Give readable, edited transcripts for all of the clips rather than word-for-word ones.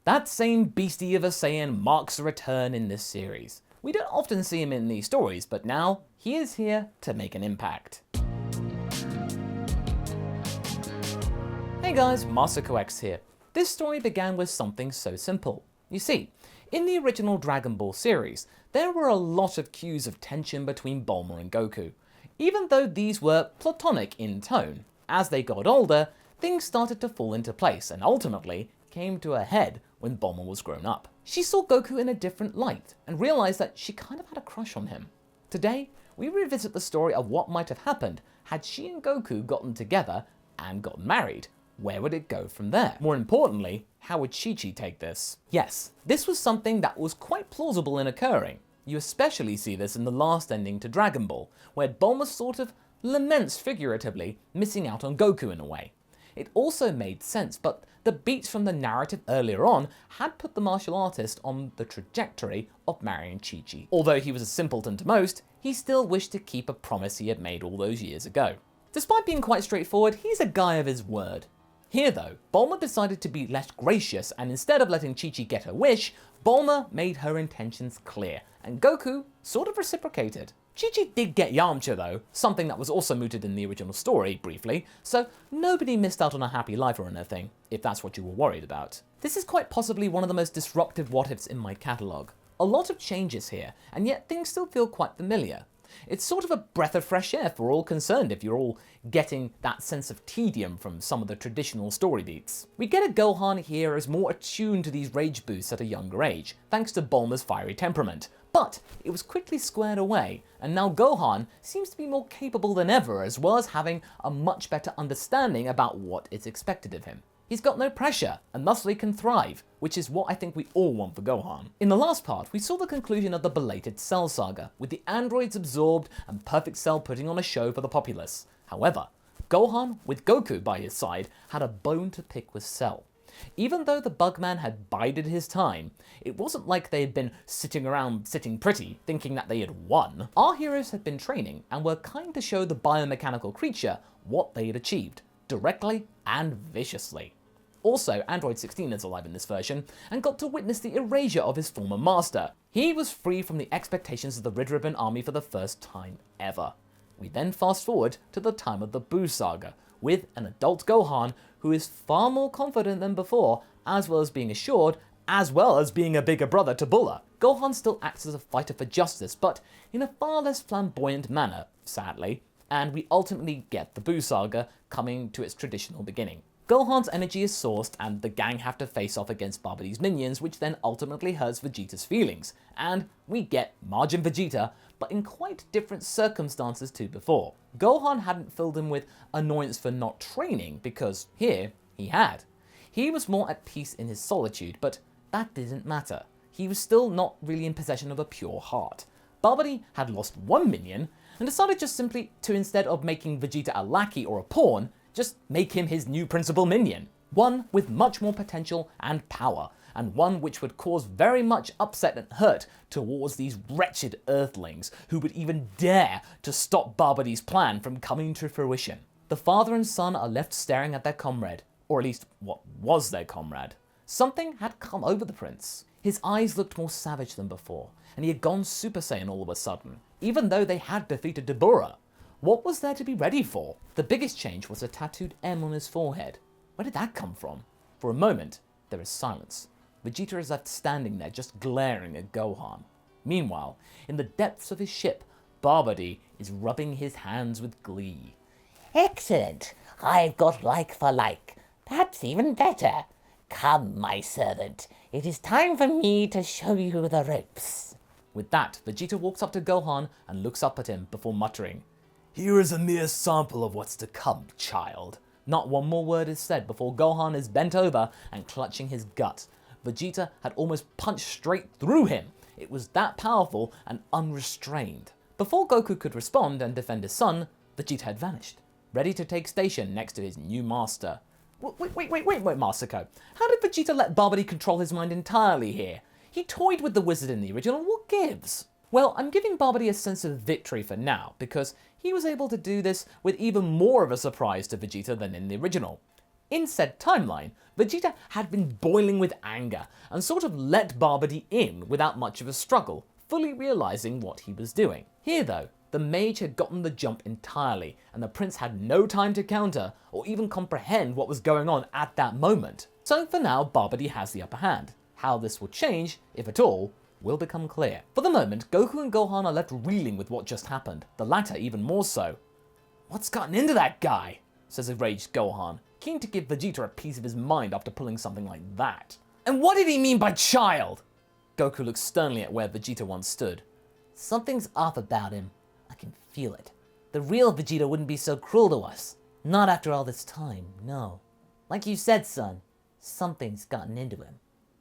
That same beastie of a Saiyan marks a return in this series. We don't often see him in these stories, but now he is here to make an impact. Hey guys, MasakoX here. This story began with something so simple. You see, in the original Dragon Ball series, there were a lot of cues of tension between Bulma and Goku. Even though these were platonic in tone, as they got older, things started to fall into place and ultimately came to a head when Bulma was grown up. She saw Goku in a different light and realized that she kind of had a crush on him. Today, we revisit the story of what might have happened had she and Goku gotten together and gotten married. Where would it go from there? More importantly, how would Chi-Chi take this? Yes, this was something that was quite plausible in occurring. You especially see this in the last ending to Dragon Ball, where Bulma sort of laments figuratively missing out on Goku in a way. It also made sense, but the beats from the narrative earlier on had put the martial artist on the trajectory of marrying Chi-Chi. Although he was a simpleton to most, he still wished to keep a promise he had made all those years ago. Despite being quite straightforward, he's a guy of his word. Here though, Bulma decided to be less gracious, and instead of letting Chi-Chi get her wish, Bulma made her intentions clear, and Goku sort of reciprocated. Chi-Chi did get Yamcha though, something that was also mooted in the original story briefly, so nobody missed out on a happy life or anything, if that's what you were worried about. This is quite possibly one of the most disruptive what-ifs in my catalogue. A lot of changes here, and yet things still feel quite familiar. It's sort of a breath of fresh air for all concerned if you're all getting that sense of tedium from some of the traditional story beats. We get a Gohan here as more attuned to these rage boosts at a younger age, thanks to Bulma's fiery temperament. But it was quickly squared away, and now Gohan seems to be more capable than ever, as well as having a much better understanding about what is expected of him. He's got no pressure, and thusly can thrive, which is what I think we all want for Gohan. In the last part, we saw the conclusion of the belated Cell saga, with the androids absorbed and Perfect Cell putting on a show for the populace. However, Gohan, with Goku by his side, had a bone to pick with Cell. Even though the Bugman had bided his time, it wasn't like they had been sitting around sitting pretty, thinking that they had won. Our heroes had been training, and were kind to show the biomechanical creature what they had achieved, directly and viciously. Also, Android 16 is alive in this version, and got to witness the erasure of his former master. He was free from the expectations of the Red Ribbon Army for the first time ever. We then fast forward to the time of the Buu saga, with an adult Gohan who is far more confident than before, as well as being assured, as well as being a bigger brother to Bulla. Gohan still acts as a fighter for justice, but in a far less flamboyant manner, sadly, and we ultimately get the Buu saga coming to its traditional beginning. Gohan's energy is sourced, and the gang have to face off against Babidi's minions, which then ultimately hurts Vegeta's feelings, and we get Majin Vegeta, but in quite different circumstances to before. Gohan hadn't filled him with annoyance for not training, because here he had. He was more at peace in his solitude, but that didn't matter. He was still not really in possession of a pure heart. Babidi had lost one minion, and decided just simply to, instead of making Vegeta a lackey or a pawn, just make him his new principal minion. One with much more potential and power, and one which would cause very much upset and hurt towards these wretched Earthlings who would even dare to stop Babidi's plan from coming to fruition. The father and son are left staring at their comrade, or at least what was their comrade. Something had come over the prince. His eyes looked more savage than before, and he had gone Super Saiyan all of a sudden, even though they had defeated Dabura. What was there to be ready for? The biggest change was a tattooed M on his forehead. Where did that come from? For a moment, there is silence. Vegeta is left standing there, just glaring at Gohan. Meanwhile, in the depths of his ship, Babidi is rubbing his hands with glee. Excellent! I've got like for like. Perhaps even better. Come, my servant. It is time for me to show you the ropes. With that, Vegeta walks up to Gohan and looks up at him before muttering, "Here is a mere sample of what's to come, child." Not one more word is said before Gohan is bent over and clutching his gut. Vegeta had almost punched straight through him. It was that powerful and unrestrained. Before Goku could respond and defend his son, Vegeta had vanished, ready to take station next to his new master. Wait, Masako. How did Vegeta let Babidi control his mind entirely here? He toyed with the wizard in the original, what gives? Well, I'm giving Babidi a sense of victory for now, because he was able to do this with even more of a surprise to Vegeta than in the original. In said timeline, Vegeta had been boiling with anger and sort of let Babidi in without much of a struggle, fully realizing what he was doing. Here though, the mage had gotten the jump entirely, and the prince had no time to counter or even comprehend what was going on at that moment. So for now, Babidi has the upper hand. How this will change, if at all, will become clear. For the moment, Goku and Gohan are left reeling with what just happened, the latter even more so. "What's gotten into that guy?" says enraged Gohan, keen to give Vegeta a piece of his mind after pulling something like that. "And what did he mean by child?" Goku looks sternly at where Vegeta once stood. Something's off about him. I can feel it. The real Vegeta wouldn't be so cruel to us. Not after all this time, no. Like you said, son, something's gotten into him.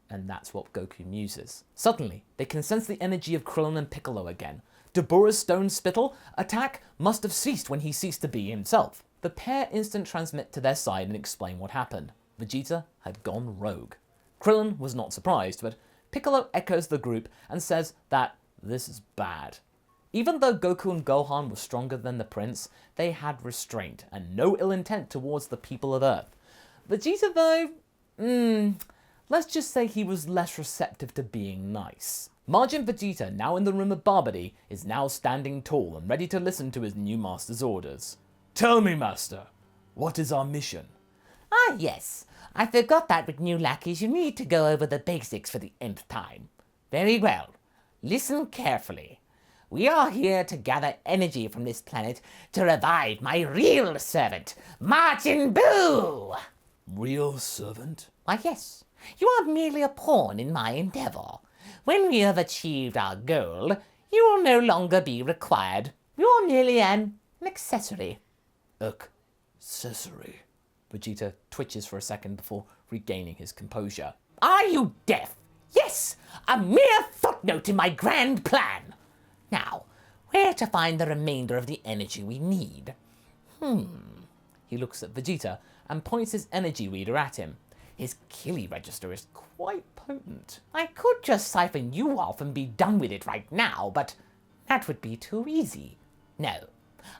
And that's what Goku muses. Suddenly, they can sense the energy of Krillin and Piccolo again. Dabura's stone spittle attack must have ceased when he ceased to be himself. The pair instant transmit to their side and explain what happened. Vegeta had gone rogue. Krillin was not surprised, but Piccolo echoes the group and says that this is bad. Even though Goku and Gohan were stronger than the prince, they had restraint and no ill intent towards the people of Earth. Vegeta though, let's just say he was less receptive to being nice. Majin Vegeta, now in the room of Babidi, is now standing tall and ready to listen to his new master's orders. "Tell me, master, what is our mission?" Ah, yes. I forgot that with new lackeys you need to go over the basics for the nth time. Very well. Listen carefully. We are here to gather energy from this planet to revive my real servant, Majin Buu! Real servant? Why, yes. You are merely a pawn in my endeavor. When we have achieved our goal, you will no longer be required. You are merely an accessory. Accessory? Vegeta twitches for a second before regaining his composure. Are you deaf? Yes, a mere footnote in my grand plan. Now, where to find the remainder of the energy we need? He looks at Vegeta and points his energy reader at him. His Killy register is quite potent. I could just siphon you off and be done with it right now, but that would be too easy. No,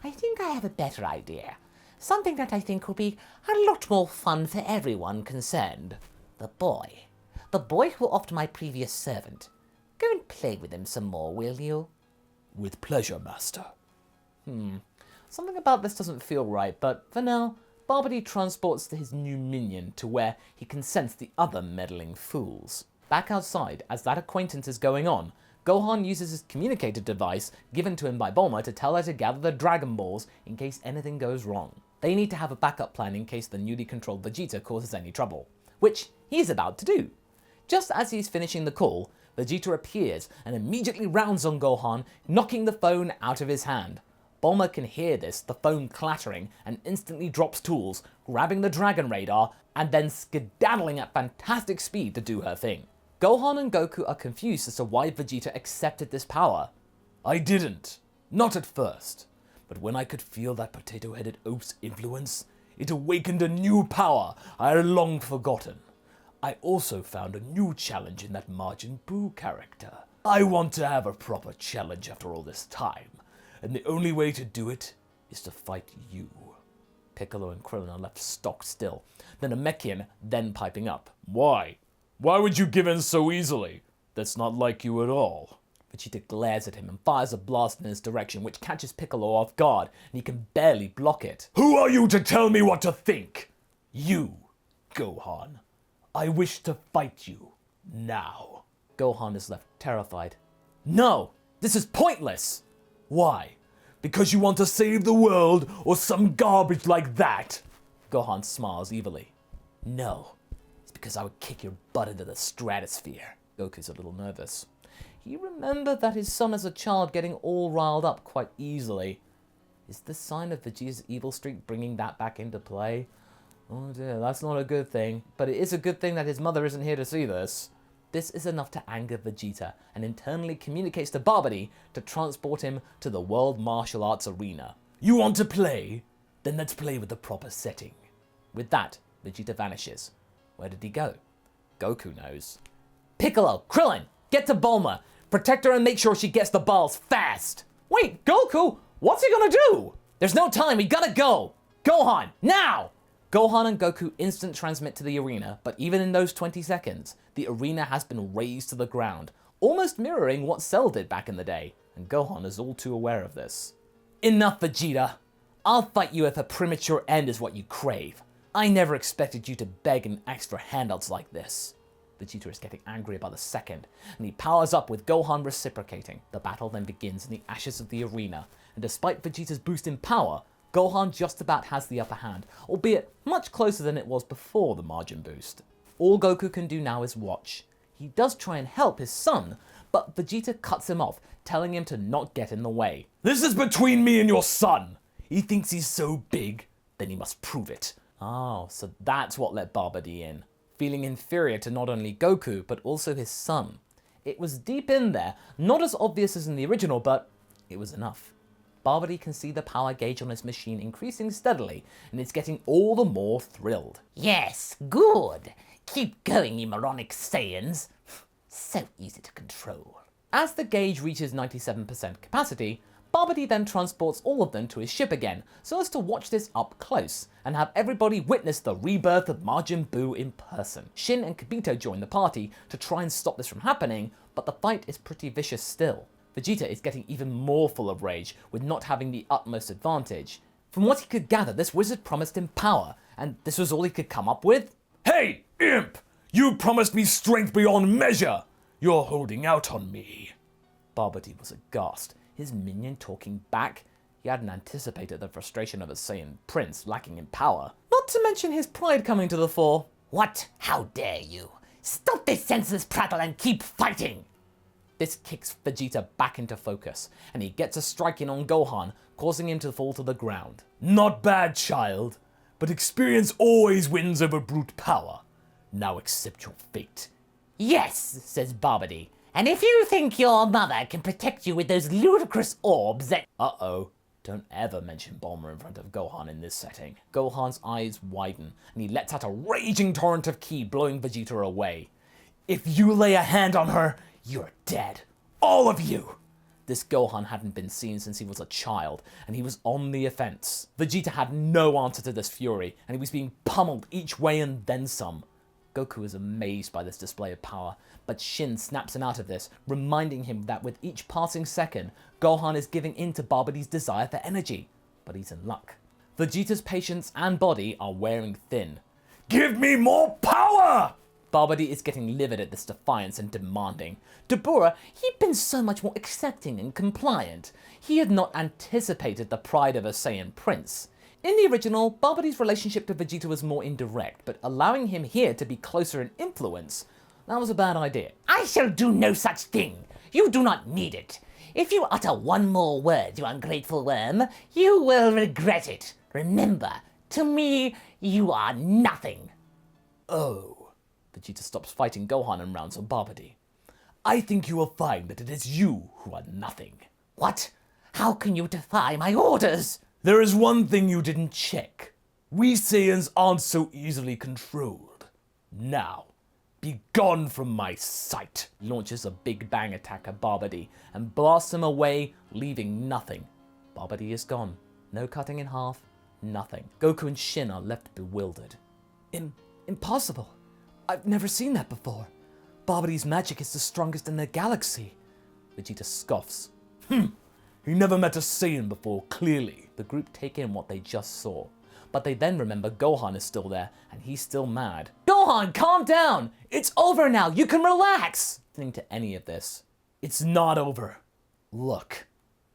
I think I have a better idea. Something that I think will be a lot more fun for everyone concerned. The boy. The boy who offed my previous servant. Go and play with him some more, will you? With pleasure, master. Something about this doesn't feel right, but for now, Babidi transports his new minion to where he can sense the other meddling fools. Back outside, as that acquaintance is going on, Gohan uses his communicator device given to him by Bulma to tell her to gather the Dragon Balls in case anything goes wrong. They need to have a backup plan in case the newly controlled Vegeta causes any trouble, which he's about to do. Just as he's finishing the call, Vegeta appears and immediately rounds on Gohan, knocking the phone out of his hand. Bulma can hear this, the phone clattering, and instantly drops tools, grabbing the Dragon Radar, and then skedaddling at fantastic speed to do her thing. Gohan and Goku are confused as to why Vegeta accepted this power. "I didn't. Not at first. But when I could feel that potato-headed oaf's influence, it awakened a new power I had long forgotten. I also found a new challenge in that Majin Buu character. I want to have a proper challenge after all this time, and the only way to do it is to fight you." Piccolo and Krillin are left stock still, then Namekian then piping up. "Why? Why would you give in so easily? That's not like you at all." Vegeta glares at him and fires a blast in his direction, which catches Piccolo off guard, and he can barely block it. "Who are you to tell me what to think? You, Gohan. I wish to fight you, now." Gohan is left terrified. "No, this is pointless." "Why? Because you want to save the world or some garbage like that?" Gohan smiles evilly. "No, it's because I would kick your butt into the stratosphere." Goku's a little nervous. He remembered that his son as a child getting all riled up quite easily. Is this sign of Vegeta's evil streak bringing that back into play? Oh dear, that's not a good thing. But it is a good thing that his mother isn't here to see this. This is enough to anger Vegeta, and internally communicates to Babidi to transport him to the World Martial Arts Arena. "You want to play? Then let's play with the proper setting." With that, Vegeta vanishes. Where did he go? Goku knows. "Piccolo, Krillin, get to Bulma. Protect her and make sure she gets the balls fast." "Wait, Goku, what's he gonna do?" "There's no time, we gotta go. Gohan, now!" Gohan and Goku instant transmit to the arena, but even in those 20 seconds, the arena has been razed to the ground, almost mirroring what Cell did back in the day, and Gohan is all too aware of this. Enough, Vegeta! I'll fight you if a premature end is what you crave. I never expected you to beg and ask for handouts like this. Vegeta is getting angrier by the second, and he powers up with Gohan reciprocating. The battle then begins in the ashes of the arena, and despite Vegeta's boost in power, Gohan just about has the upper hand, albeit much closer than it was before the Majin boost. All Goku can do now is watch. He does try and help his son, but Vegeta cuts him off, telling him to not get in the way. This is between me and your son! He thinks he's so big, then he must prove it. Oh, so that's what let Babidi in. Feeling inferior to not only Goku, but also his son. It was deep in there, not as obvious as in the original, but it was enough. Babidi can see the power gauge on his machine increasing steadily, and is getting all the more thrilled. Yes, good. Keep going, you moronic Saiyans. So easy to control. As the gauge reaches 97% capacity, Babidi then transports all of them to his ship again, so as to watch this up close, and have everybody witness the rebirth of Majin Buu in person. Shin and Kibito join the party to try and stop this from happening, but the fight is pretty vicious still. Vegeta is getting even more full of rage, with not having the utmost advantage. From what he could gather, this wizard promised him power, and this was all he could come up with? Hey, imp! You promised me strength beyond measure! You're holding out on me. Babidi was aghast. His minion talking back? He hadn't anticipated the frustration of a Saiyan prince lacking in power. Not to mention his pride coming to the fore. What? How dare you? Stop this senseless prattle and keep fighting! This kicks Vegeta back into focus, and he gets a strike in on Gohan, causing him to fall to the ground. Not bad, child, but experience always wins over brute power. Now accept your fate. Yes, says Babidi. And if you think your mother can protect you with those ludicrous orbs that— Uh-oh. Don't ever mention Bulma in front of Gohan in this setting. Gohan's eyes widen, and he lets out a raging torrent of ki, blowing Vegeta away. If you lay a hand on her, you're dead. All of you! This Gohan hadn't been seen since he was a child, and he was on the offense. Vegeta had no answer to this fury, and he was being pummeled each way and then some. Goku is amazed by this display of power, but Shin snaps him out of this, reminding him that with each passing second, Gohan is giving in to Babidi's desire for energy. But he's in luck. Vegeta's patience and body are wearing thin. Give me more power! Babidi is getting livid at this defiance and demanding. Dabura, he'd been so much more accepting and compliant. He had not anticipated the pride of a Saiyan prince. In the original, Babidi's relationship to Vegeta was more indirect, but allowing him here to be closer in influence, that was a bad idea. I shall do no such thing. You do not need it. If you utter one more word, you ungrateful worm, you will regret it. Remember, to me, you are nothing. Oh. Vegeta stops fighting Gohan and rounds on Babidi. I think you will find that it is you who are nothing. What? How can you defy my orders? There is one thing you didn't check. We Saiyans aren't so easily controlled. Now, be gone from my sight. Launches a big bang attack at Babidi and blasts him away, leaving nothing. Babidi is gone. No cutting in half, nothing. Goku and Shin are left bewildered. Impossible. I've never seen that before. Babidi's magic is the strongest in the galaxy. Vegeta scoffs. He never met a Saiyan before, clearly. The group take in what they just saw. But they then remember Gohan is still there, and he's still mad. Gohan, calm down! It's over now, you can relax! Listening to any of this. It's not over. Look.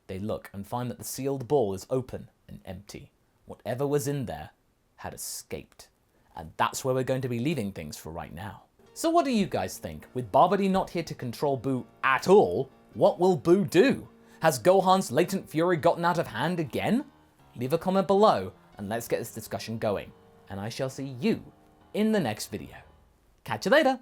They look and find that the sealed ball is open and empty. Whatever was in there had escaped. And that's where we're going to be leaving things for right now. So what do you guys think? With Babidi not here to control Buu at all, what will Buu do? Has Gohan's latent fury gotten out of hand again? Leave a comment below and let's get this discussion going. And I shall see you in the next video. Catch you later!